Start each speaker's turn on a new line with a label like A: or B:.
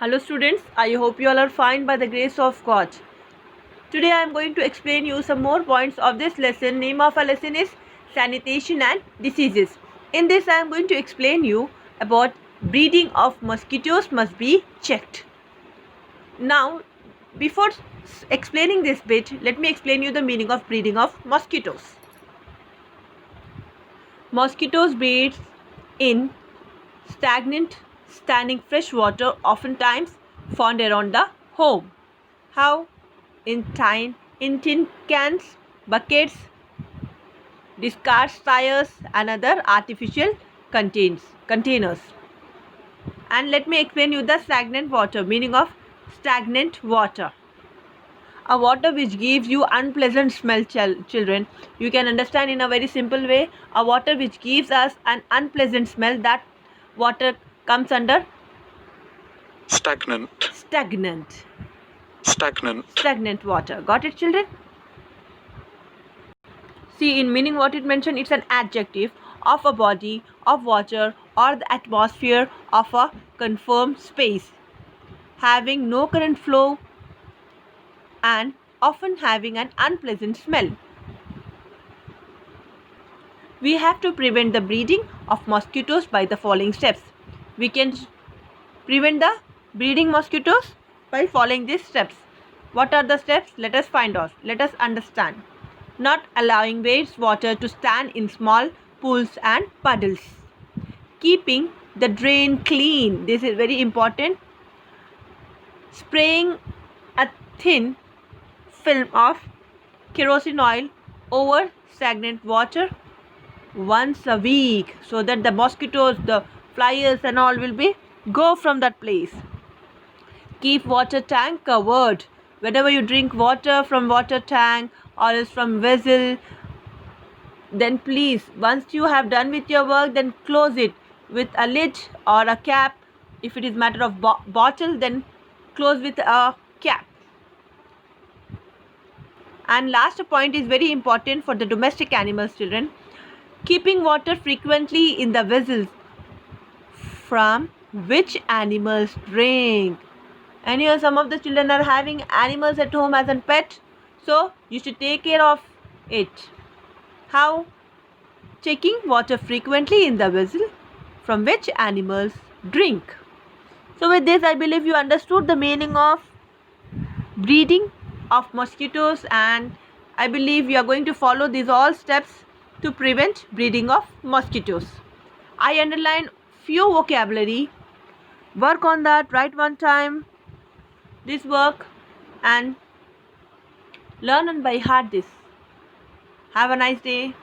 A: Hello students, I hope you all are fine by the grace of God. Today I am going to explain you some more points of this lesson. Name of our lesson is Sanitation and Diseases. In this I am going to explain you about breeding of mosquitoes must be checked. Now before explaining this bit, let me explain you the meaning of breeding of mosquitoes. Mosquitoes breed in stagnant, standing fresh water, oftentimes found around the home. How? In tin cans, buckets, discards tires and other artificial containers. And let me explain you the stagnant water. Meaning of stagnant water. A water which gives you unpleasant smell, children. You can understand in a very simple way. A water which gives us an unpleasant smell, that water comes under
B: Stagnant.
A: stagnant.
B: Stagnant.
A: Stagnant water. Got it, children? See, in meaning what it mentioned, it's an adjective of a body of water or the atmosphere of a confirmed space, having no current flow and often having an unpleasant smell. We have to prevent the breeding of mosquitoes by the following steps. We can prevent the breeding mosquitoes by following these steps. What are the steps? Let us find out. Let us understand. Not allowing wastewater to stand in small pools and puddles. Keeping the drain clean. This is very important. Spraying a thin film of kerosene oil over stagnant water once a week, so that the mosquitoes, the flies and all will be go from that place. Keep water tank covered. Whenever you drink water from water tank or else from vessel, then please, once you have done with your work, then close it with a lid or a cap. If it is matter of bottle, then close with a cap. And last point is very important for the domestic animals, children. Keeping water frequently in the vessels from which animals drink. And here some of the children are having animals at home as a pet, so you should take care of it. How? Checking water frequently in the vessel from which animals drink. So with this, I believe you understood the meaning of breeding of mosquitoes, and I believe you are going to follow these all steps to prevent breeding of mosquitoes. I underline few vocabulary. Work on that, write one time this work and learn and by heart this. Have a nice day.